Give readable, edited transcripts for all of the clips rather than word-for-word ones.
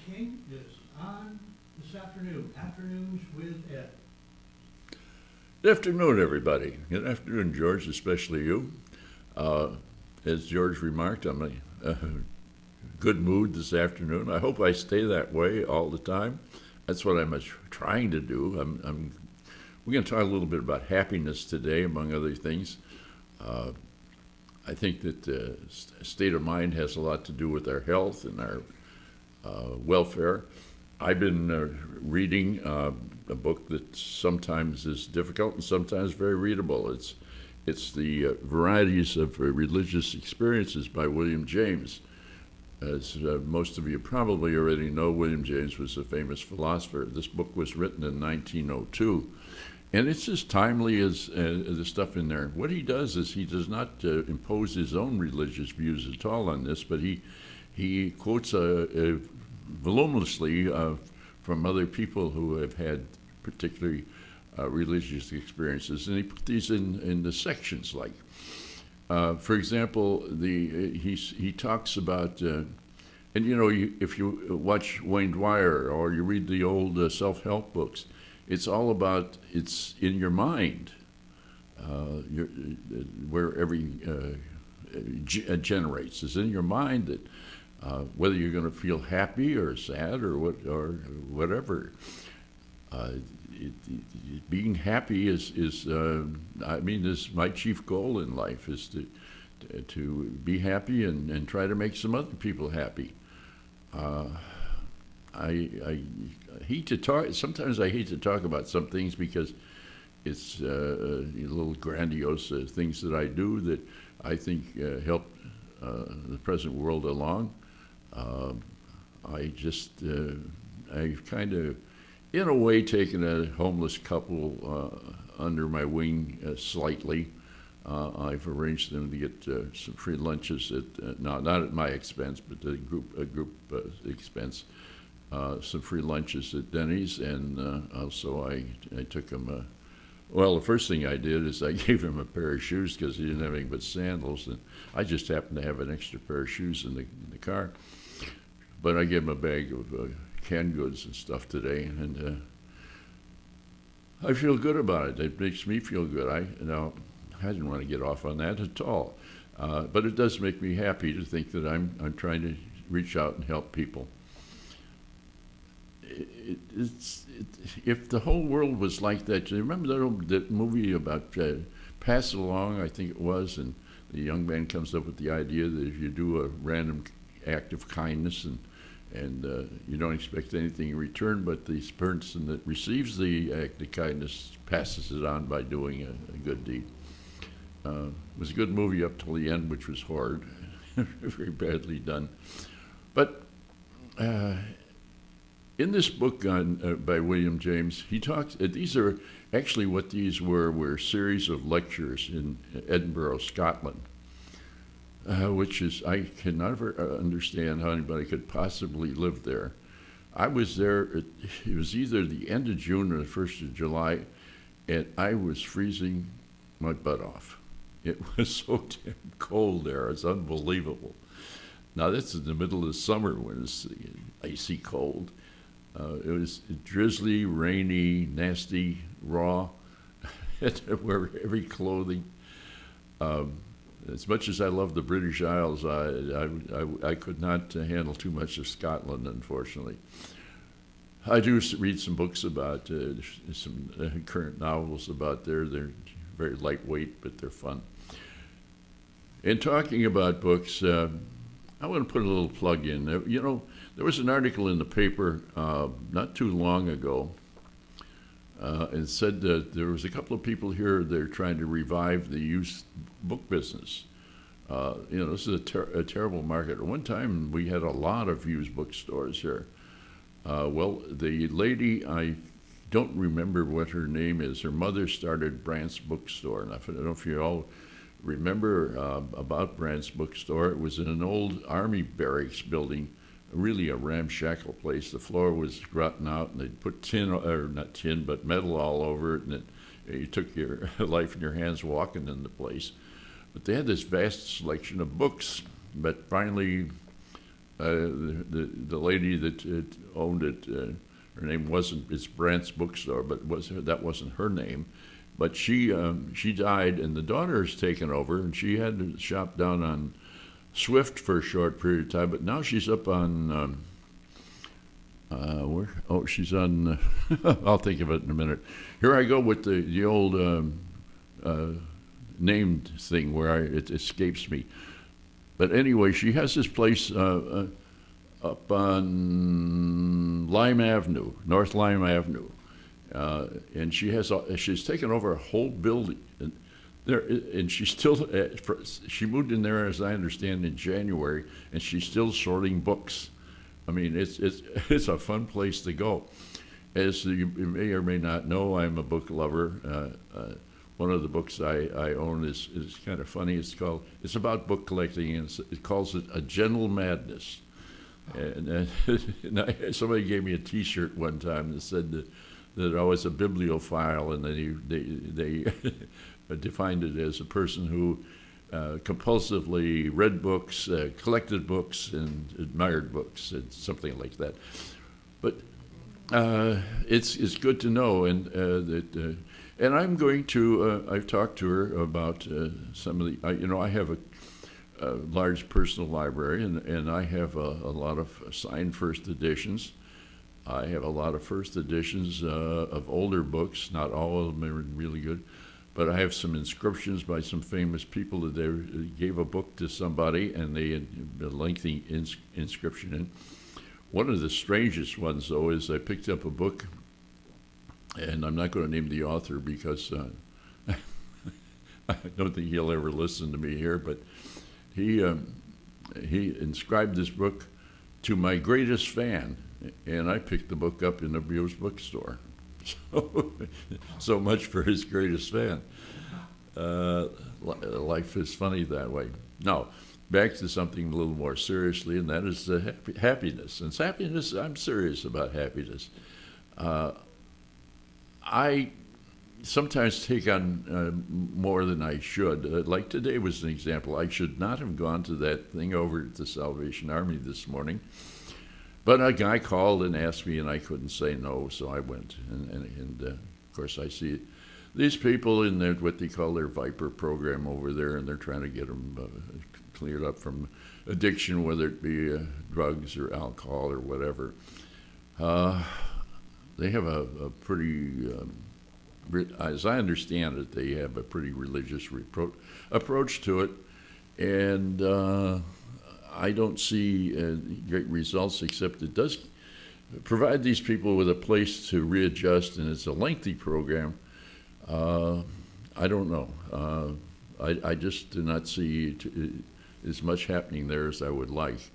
King is on this afternoon, Afternoons with Ed. Good afternoon, everybody. Good afternoon, George, especially you. As George remarked, I'm in a good mood this afternoon. I hope I stay that way all the time. That's what I'm trying to do. We're going to talk a little bit about happiness today, among other things. I think that state of mind has a lot to do with our health and our welfare. I've been reading a book that sometimes is difficult and sometimes very readable. It's the Varieties of Religious Experiences by William James. As most of you probably already know, William James was a famous philosopher. This book was written in 1902, and it's as timely as the stuff in there. What he does is he does not impose his own religious views at all on this, but he quotes voluminously from other people who have had particularly religious experiences, and he put these in the sections like. For example, he talks about, and you know, if you watch Wayne Dwyer or you read the old self-help books, it's all about it's in your mind, where every generates. It's in your mind that whether you're going to feel happy or sad or whatever. Being happy is my chief goal in life is to be happy and try to make some other people happy. I hate to talk. Sometimes I hate to talk about some things because it's little grandiose things that I do that I think help the present world along. I've kind of, in a way, taken a homeless couple under my wing slightly. I've arranged them to get some free lunches at not at my expense, but a group expense. Some free lunches at Denny's, and also I took him. Well, the first thing I did is I gave him a pair of shoes because he didn't have anything but sandals, and I just happened to have an extra pair of shoes in the car. But I gave him a bag of canned goods and stuff today, and I feel good about it. It makes me feel good. I didn't want to get off on that at all, but it does make me happy to think that I'm trying to reach out and help people. If the whole world was like that, do you remember that movie about Pass It Along, I think it was, and the young man comes up with the idea that if you do a random act of kindness and you don't expect anything in return, but the person that receives the act of kindness passes it on by doing a good deed. It was a good movie up till the end, which was horrid, very badly done. But in this book by William James, he talks. These are actually what these were a series of lectures in Edinburgh, Scotland. Which is, I can never understand how anybody could possibly live there. I was there, it was either the end of June or the 1st of July, and I was freezing my butt off. It was so damn cold there, it's unbelievable. Now this is the middle of the summer when it's icy cold. It was drizzly, rainy, nasty, raw. I had to wear heavy clothing. As much as I love the British Isles, I could not handle too much of Scotland, unfortunately. I do read some books about some current novels about there. They're very lightweight, but they're fun. In talking about books, I want to put a little plug in. You know, there was an article in the paper not too long ago. And said that there was a couple of people here that are trying to revive the used book business. This is a terrible market. At one time, we had a lot of used bookstores here. Well, the lady, I don't remember what her name is. Her mother started Brandt's Bookstore. And I don't know if you all remember about Brandt's Bookstore. It was in an old Army barracks building, really a ramshackle place. The floor was rotten out, and they'd put metal all over it, and you took your life in your hands walking in the place. But they had this vast selection of books. But finally, the lady that owned it, her name wasn't, it's Brandt's Bookstore, but that wasn't her name. But she died, and the daughter has taken over, and she had a shop down on Swift for a short period of time, but now she's up on, where? Oh, she's on, I'll think of it in a minute. Here I go with the old named thing where it escapes me. But anyway, she has this place up on Lime Avenue, North Lime Avenue. And she's taken over a whole building. And she's still, she moved in there, as I understand, in January, and she's still sorting books. I mean, it's a fun place to go. As you may or may not know, I'm a book lover. One of the books I own is kind of funny. It's about book collecting, and it calls it A Gentle Madness. And somebody gave me a T-shirt one time that said that I was a bibliophile, and they defined it as a person who compulsively read books, collected books, and admired books, and something like that. But it's good to know, and that. And I'm going to. I've talked to her about some of the. I have a large personal library, and I have a lot of signed first editions. I have a lot of first editions of older books. Not all of them are really good, but I have some inscriptions by some famous people that they gave a book to somebody, and they had a lengthy inscription in. One of the strangest ones, though, is I picked up a book. And I'm not going to name the author because I don't think he'll ever listen to me here. But he inscribed this book to my greatest fan, and I picked the book up in a Beers bookstore. So much for his greatest fan. Life is funny that way. Now, back to something a little more seriously, and that is happiness. And happiness, I'm serious about happiness. I sometimes take on more than I should. Like today was an example. I should not have gone to that thing over at the Salvation Army this morning. But a guy called and asked me, and I couldn't say no, so I went. And of course, I see these people in what they call their Viper program over there, and they're trying to get them cleared up from addiction, whether it be drugs or alcohol or whatever. They have a pretty, as I understand it, they have a pretty religious approach to it, and I don't see great results, except it does provide these people with a place to readjust, and it's a lengthy program. I don't know. I just do not see as much happening there as I would like.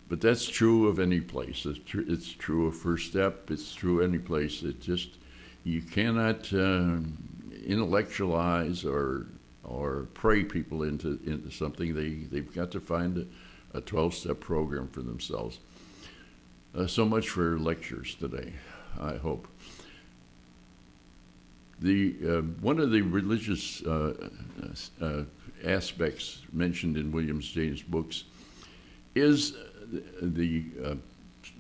But that's true of any place. It's true of First Step. It's true any place. You cannot intellectualize or pray people into something. They've got to find a 12-step program for themselves. So much for lectures today, I hope. One of the religious aspects mentioned in William James' books is the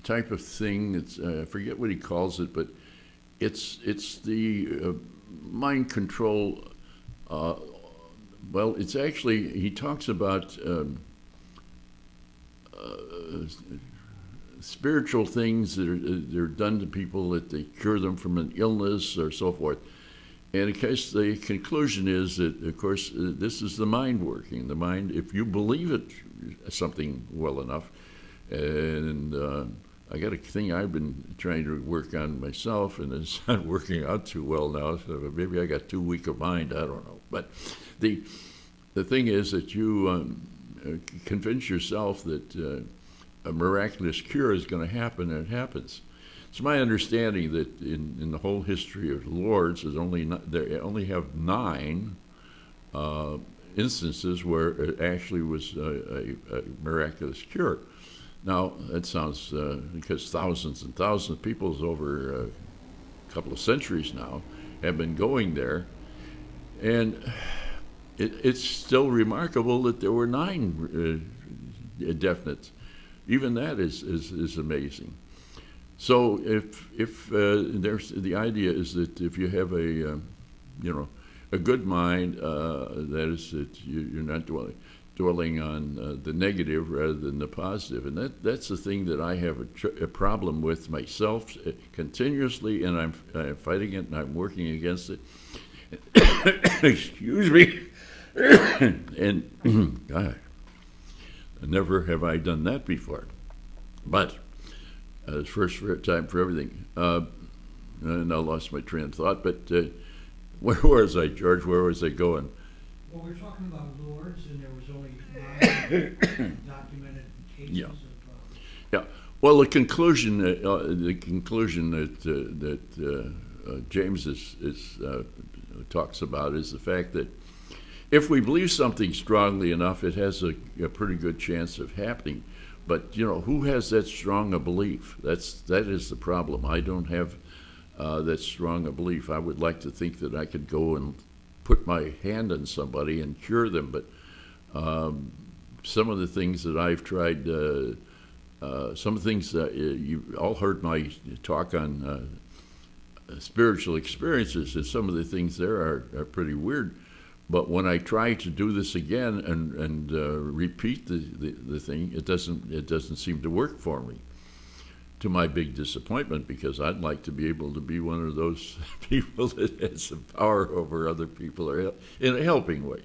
type of thing that's, I forget what he calls it, but it's the mind control. Well, it's actually, he talks about spiritual things that are done to people, that they cure them from an illness or so forth. And in case the conclusion is that, of course, this is the mind working. The mind, if you believe it, something well enough, and I got a thing I've been trying to work on myself, and it's not working out too well now, so maybe I got too weak a mind, I don't know. But the thing is that you convince yourself that a miraculous cure is going to happen, and it happens. It's my understanding that in the whole history of Lourdes, they only have 9 instances where it actually was a miraculous cure. Now, that sounds, because thousands and thousands of people over a couple of centuries now have been going there, and it's still remarkable that there were 9 definite Even that is amazing. So if there's the idea is that if you have a good mind, that is that you're not dwelling on the negative rather than the positive, and that's the thing that I have a problem with myself continuously, and I'm fighting it and I'm working against it. Excuse me. And God, never have I done that before. But first time for everything. And I lost my train of thought. But where was I, George? Where was I going? Well, we're talking about lords, and there was only 9 documented cases Yeah. of. Yeah. Well, the conclusion that James talks about is the fact that if we believe something strongly enough, it has a pretty good chance of happening. But who has that strong a belief? That is the problem. I don't have that strong a belief. I would like to think that I could go and put my hand on somebody and cure them, but some of the things that I've tried, some of the things that you all heard my talk on spiritual experiences, and some of the things there are pretty weird. But when I try to do this again and repeat the thing, it doesn't seem to work for me. To my big disappointment, because I'd like to be able to be one of those people that has some power over other people or in a helping way.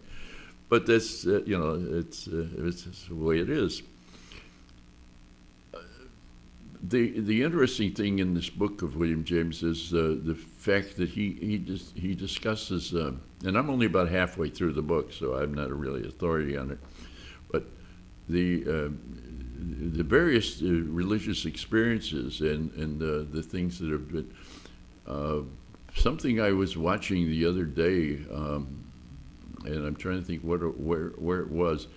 But that's it's the way it is. The interesting thing in this book of William James is the fact that he discusses, and I'm only about halfway through the book, so I'm not a really authority on it, but the various religious experiences and the things that have been. Something I was watching the other day, and I'm trying to think where it was,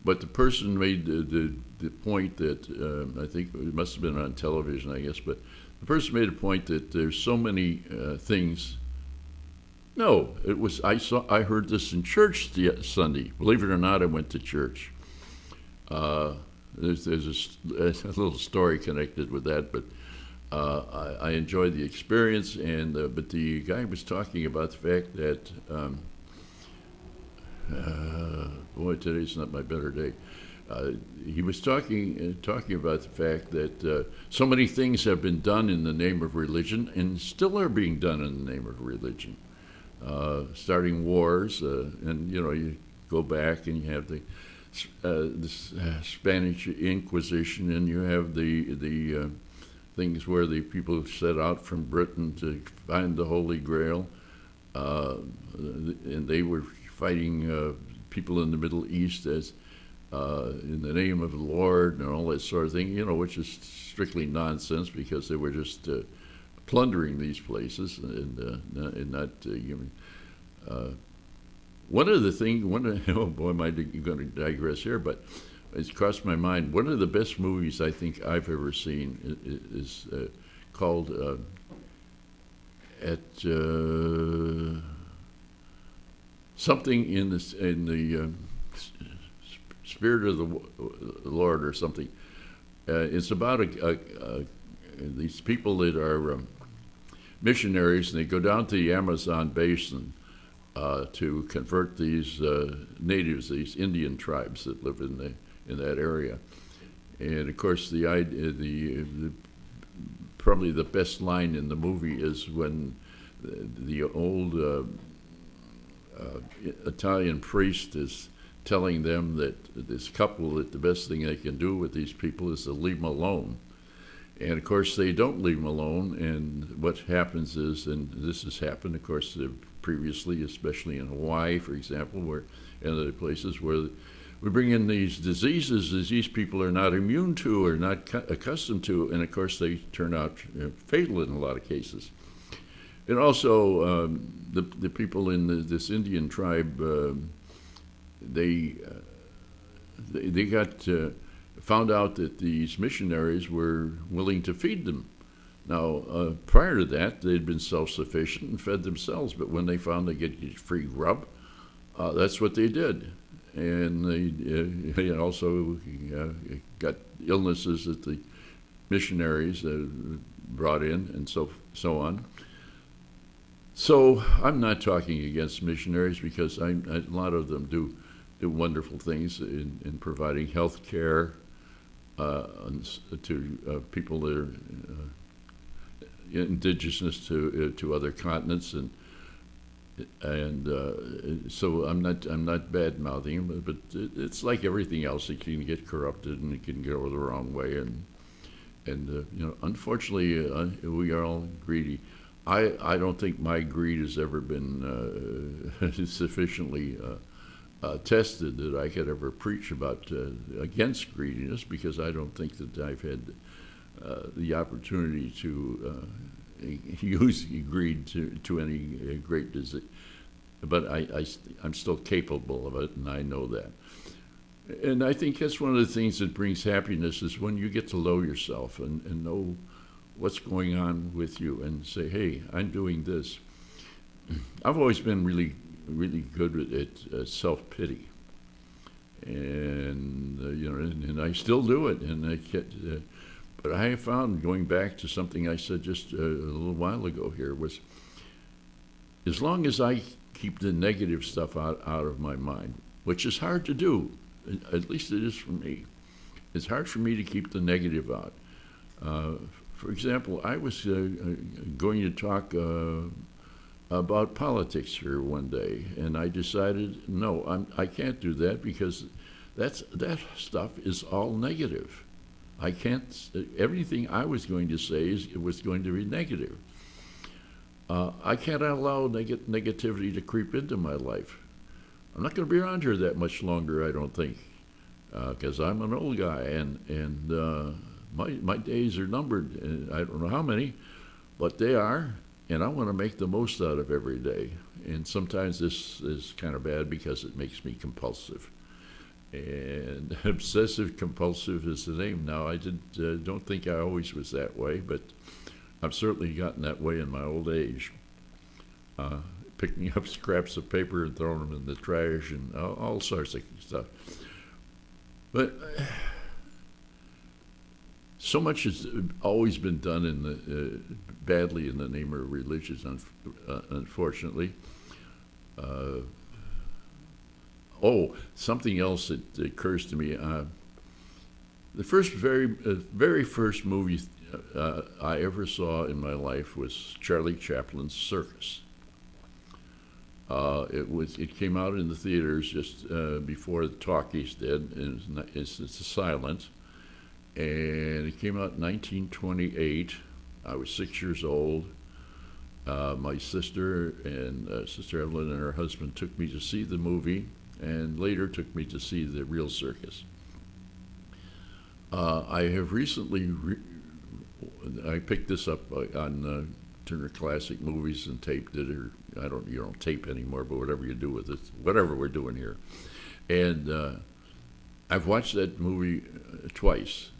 but the person made the point that I think it must have been on television, I guess, but the person made a point that there's so many things. No, it was I heard this in church Sunday. Believe it or not, I went to church. There's a little story connected with that, but I enjoyed the experience. And but the guy was talking about the fact that boy, today's not my better day. He was talking about the fact that so many things have been done in the name of religion and still are being done in the name of religion. Starting wars, and you go back and you have the Spanish Inquisition, and you have the things where the people set out from Britain to find the Holy Grail, and they were fighting people in the Middle East as in the name of the Lord and all that sort of thing, which is strictly nonsense because they were just plundering these places and not human. One of the things, oh boy, am I going to digress here, but it's crossed my mind. One of the best movies I think I've ever seen is called something in the Spirit of the Lord or something. It's about these people that are missionaries, and they go down to the Amazon basin to convert these natives, these Indian tribes that live in that area. And of course, probably the best line in the movie is when the old Italian priest is telling them that this couple, that the best thing they can do with these people is to leave them alone. And of course they don't leave them alone, and what happens is, and this has happened of course previously, especially in Hawaii, for example, and other places where we bring in these diseases that these people are not immune to or not accustomed to, and of course they turn out fatal in a lot of cases. And also the people in this Indian tribe, they got found out that these missionaries were willing to feed them. Now, prior to that, they'd been self-sufficient and fed themselves, but when they found they get free grub, that's what they did. And they also got got illnesses that the missionaries brought in, and so on. So I'm not talking against missionaries, because a lot of them do wonderful things in providing health care to people that are indigenous to other continents, and so I'm not bad mouthing them, but it's like everything else. It can get corrupted and it can go the wrong way, and unfortunately we are all greedy. I don't think my greed has ever been sufficiently tested that I could ever preach about against greediness, because I don't think that I've had the opportunity to use greed to any great degree. But I'm still capable of it, and I know that. And I think that's one of the things that brings happiness, is when you get to know yourself and know what's going on with you, and say, hey, I'm doing this. I've always been really, really good at self-pity. And, and I still do it. And but I have found, going back to something I said just a little while ago here, was as long as I keep the negative stuff out of my mind, which is hard to do, at least it is for me. It's hard for me to keep the negative out. For example, I was going to talk about politics here one day, and I decided, no, I can't do that, because that stuff is all negative. I can't. Everything I was going to say was going to be negative. I can't allow negativity to creep into my life. I'm not going to be around here that much longer, I don't think, because I'm an old guy, and my days are numbered. I don't know how many, but they are, and I want to make the most out of every day. And sometimes this is kind of bad, because it makes me compulsive. And obsessive compulsive is the name now. I don't think I always was that way, but I've certainly gotten that way in my old age. Picking up scraps of paper and throwing them in the trash, and all sorts of stuff. But so much has always been done badly in the name of religion, unfortunately. Something else that occurs to me. The very first movie I ever saw in my life was Charlie Chaplin's Circus. It came out in the theaters just before the talkies did, and it's silent. And it came out in 1928. I was 6 years old. My sister Sister Evelyn and her husband took me to see the movie, and later took me to see the real circus. I have recently I picked this up on Turner Classic Movies and taped it, or you don't tape anymore, but whatever you do with it, whatever we're doing here. And I've watched that movie twice.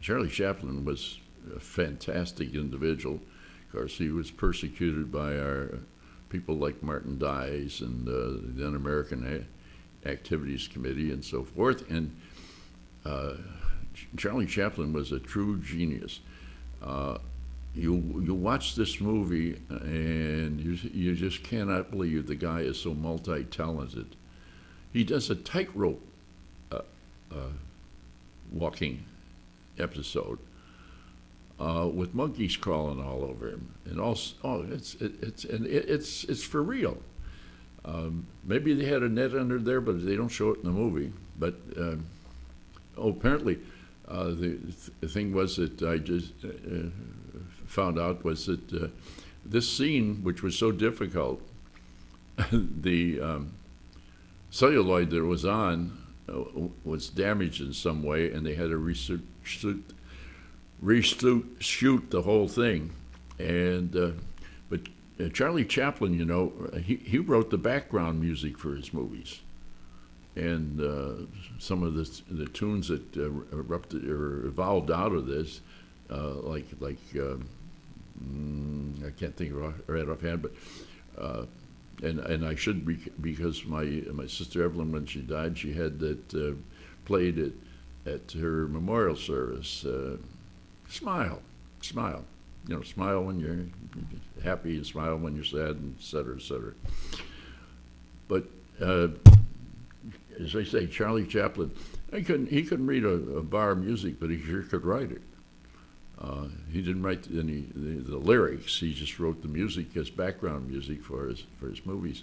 Charlie Chaplin was a fantastic individual. Of course, he was persecuted by our people like Martin Dies and the then American Activities Committee and so forth. And Charlie Chaplin was a true genius. You watch this movie and you just cannot believe the guy is so multi-talented. He does a tightrope walking episode with monkeys crawling all over him, and it's for real. Maybe they had a net under there, but they don't show it in the movie. But apparently, the thing was that I just found out was that this scene, which was so difficult, the celluloid that it was on was damaged in some way, and they had to reshoot the whole thing. And but Charlie Chaplin, he wrote the background music for his movies, and some of the tunes that erupted or evolved out of this, I can't think of right offhand, but and I should because my sister Evelyn, when she died, she had that played at at her memorial service. Smile, smile. You know, smile when you're happy, and smile when you're sad, and et cetera, et cetera. But as I say, Charlie Chaplin, he couldn't read a bar of music, but he sure could write it. He didn't write the lyrics. He just wrote the music as background music for his movies.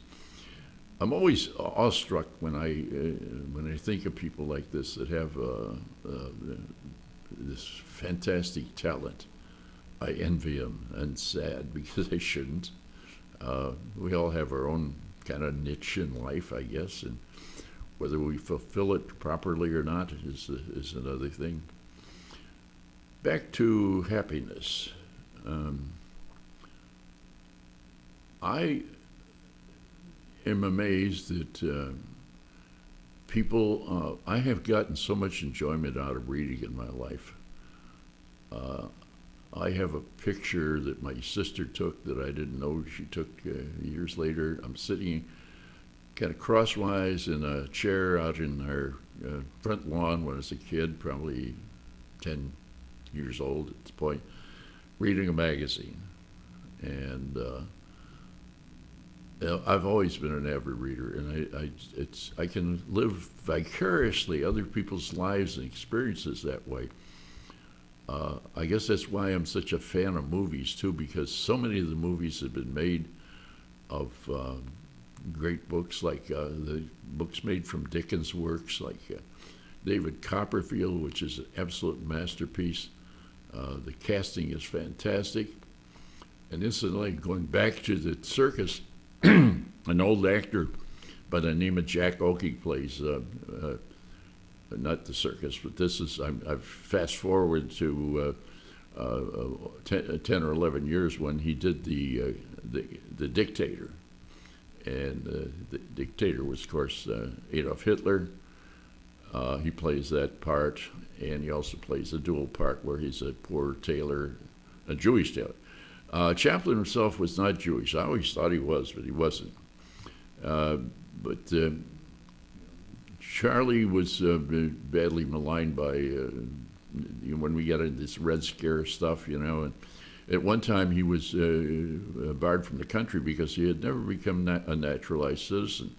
I'm always awestruck when I think of people like this that have this fantastic talent. I envy them and sad because I shouldn't. We all have our own kind of niche in life, I guess, and whether we fulfill it properly or not is another thing. Back to happiness. I am amazed that people, I have gotten so much enjoyment out of reading in my life. I have a picture that my sister took that I didn't know she took years later. I'm sitting kind of crosswise in a chair out in our front lawn when I was a kid, probably 10 years old at this point, reading a magazine. And I've always been an avid reader, and I can live vicariously other people's lives and experiences that way. I guess that's why I'm such a fan of movies too, because so many of the movies have been made of great books, like the books made from Dickens' works, like David Copperfield, which is an absolute masterpiece. The casting is fantastic. And incidentally, going back to the circus, an old actor by the name of Jack Oakey plays, not the circus, but this is, I've fast forward to 10 or 11 years when he did the Dictator. And the Dictator was, of course, Adolf Hitler. He plays that part, and he also plays a dual part where he's a poor tailor, a Jewish tailor. Chaplin himself was not Jewish. I always thought he was, but he wasn't. But Charlie was badly maligned by, when we got into this Red Scare stuff, and at one time he was barred from the country because he had never become a naturalized citizen.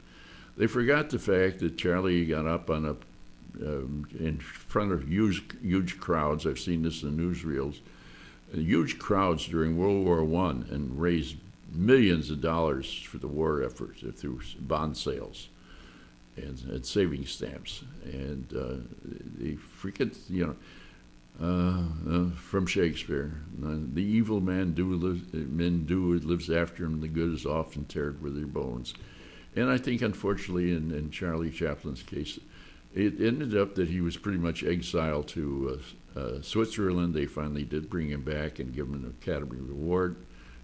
They forgot the fact that Charlie got up on in front of huge crowds. I've seen this in newsreels. Huge crowds during World War I, and raised millions of dollars for the war effort through bond sales and saving stamps. And they forget, from Shakespeare, the evil men do it lives after him, the good is often tarred with their bones. And I think, unfortunately, in Charlie Chaplin's case, it ended up that he was pretty much exiled to Switzerland. They finally did bring him back and give him an Academy Award.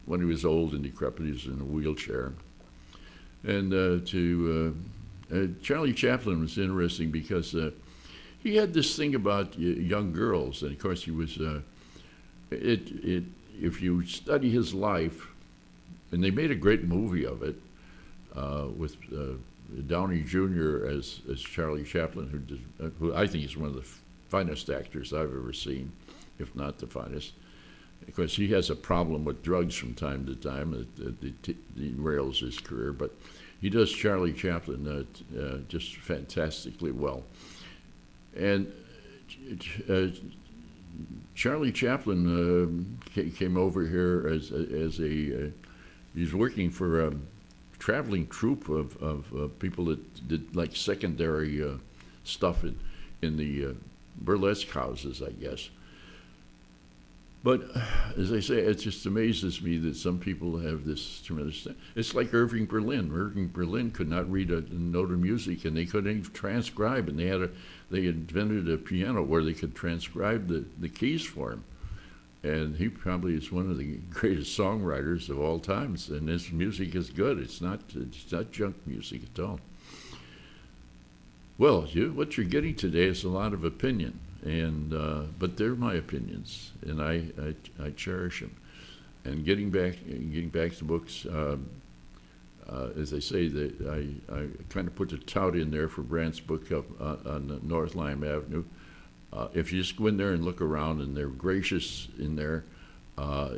When he was old and decrepit, he was in a wheelchair. And Charlie Chaplin was interesting because he had this thing about young girls, and of course he was. If you study his life, and they made a great movie of it with Downey Jr. as Charlie Chaplin, who I think is one of the finest actors I've ever seen, if not the finest. Because he has a problem with drugs from time to time that derails his career, but he does Charlie Chaplin just fantastically well. And Charlie Chaplin came over here as he's working for a traveling troupe of people that did like secondary stuff in the burlesque houses, I guess. But as I say, it just amazes me that some people have this tremendous thing. It's like Irving Berlin. Irving Berlin could not read a note of music, and they couldn't even transcribe. And they invented a piano where they could transcribe the keys for him. And he probably is one of the greatest songwriters of all times. And his music is good. It's not junk music at all. Well, what you're getting today is a lot of opinion. But they're my opinions, and I cherish them. And getting back to books, as I say, I kind of put the tout in there for Brandt's book up on North Lime Avenue. If you just go in there and look around, and they're gracious in there, uh,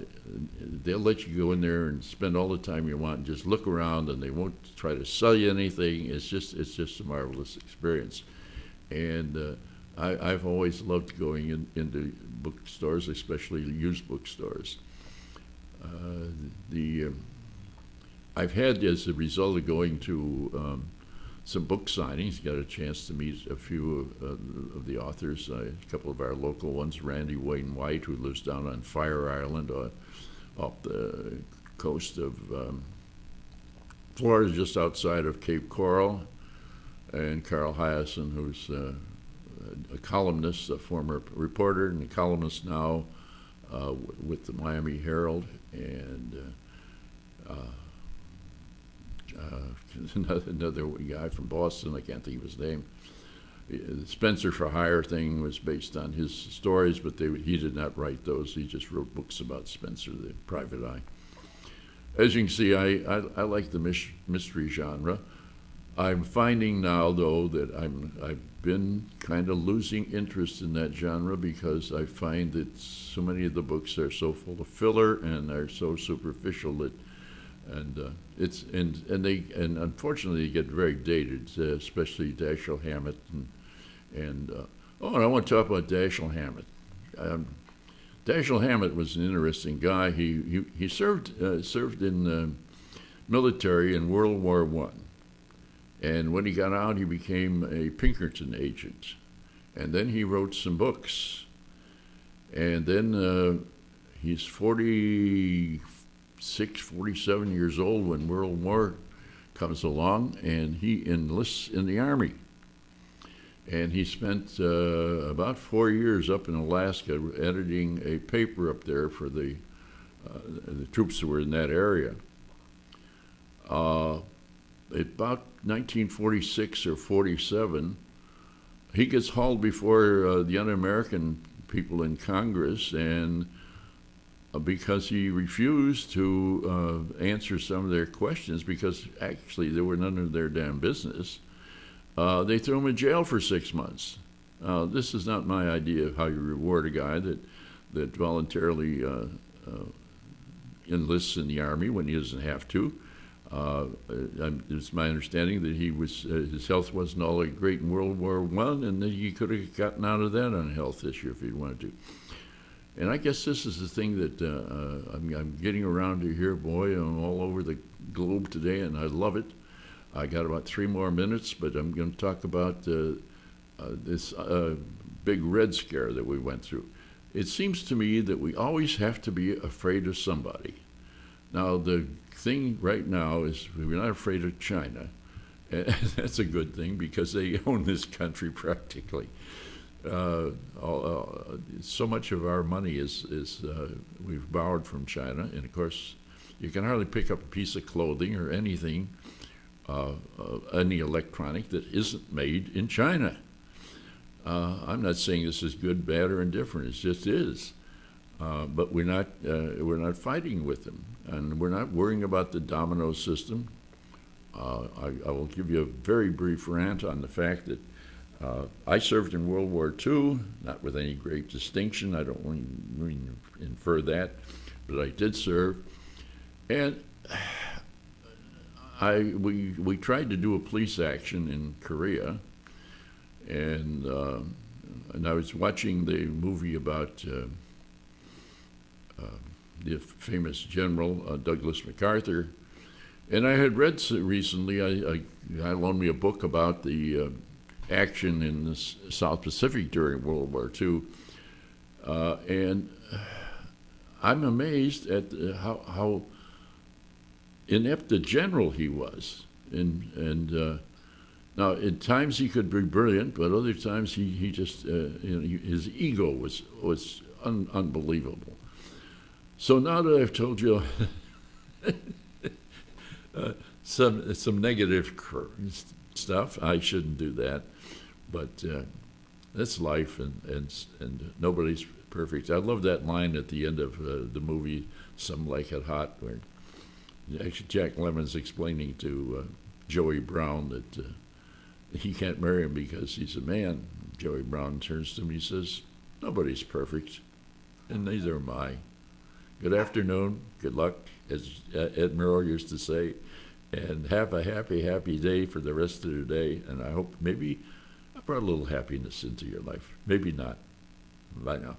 they'll let you go in there and spend all the time you want and just look around, and they won't try to sell you anything. It's just a marvelous experience. And I've always loved going into bookstores, especially used bookstores. I've had, as a result of going to some book signings, got a chance to meet a few of the authors, a couple of our local ones, Randy Wayne White, who lives down on Fire Island off the coast of Florida, just outside of Cape Coral, and Carl Hyacin, who's a columnist, a former reporter, and a columnist now with the Miami Herald, and another guy from Boston, I can't think of his name. The Spencer for Hire thing was based on his stories, but he did not write those. He just wrote books about Spencer, the Private Eye. As you can see, I like the mystery genre. I'm finding now, though, that I've been kind of losing interest in that genre, because I find that so many of the books are so full of filler and are so superficial that, and unfortunately they get very dated, especially Dashiell Hammett and I want to talk about Dashiell Hammett. Dashiell Hammett was an interesting guy. He served in the military in World War I. And when he got out, he became a Pinkerton agent. And then he wrote some books. And then he's 46, 47 years old when World War comes along, and he enlists in the Army. And he spent about 4 years up in Alaska editing a paper up there for the troops that were in that area. About 1946 or 47, he gets hauled before the un-American people in Congress, and because he refused to answer some of their questions, because actually they were none of their damn business, they threw him in jail for 6 months. This is not my idea of how you reward a guy that voluntarily enlists in the Army when he doesn't have to. It's my understanding that his health wasn't all that great in World War I, and that he could have gotten out of that on a health issue if he'd wanted to. And I guess this is the thing that I'm getting around to here. Boy, I'm all over the globe today, and I love it. I got about 3 more minutes, but I'm going to talk about this big Red Scare that we went through. It seems to me that we always have to be afraid of somebody. Now, the thing right now is we're not afraid of China. And that's a good thing, because they own this country practically. So much of our money is we've borrowed from China, and of course you can hardly pick up a piece of clothing or anything, any electronic that isn't made in China. I'm not saying this is good, bad, or indifferent. It just is. But we're not fighting with them, and we're not worrying about the domino system. I will give you a very brief rant on the fact that I served in World War II, not with any great distinction. I don't want to infer that, but I did serve. And we tried to do a police action in Korea, and I was watching the movie about the famous general Douglas MacArthur, and I had read recently. I loaned me a book about the action in the South Pacific during World War II, and I'm amazed at how inept a general he was. And now, at times he could be brilliant, but other times he just his ego was unbelievable. So now that I've told you some negative stuff, I shouldn't do that. But that's life, and nobody's perfect. I love that line at the end of the movie, Some Like It Hot, where actually Jack Lemmon's explaining to Joey Brown that he can't marry him because he's a man. Joey Brown turns to me and says, "Nobody's perfect, and neither am I. Good afternoon, good luck," as Ed Murrow used to say, and have a happy, happy day for the rest of the day. And I hope maybe I brought a little happiness into your life. Maybe not. Bye now.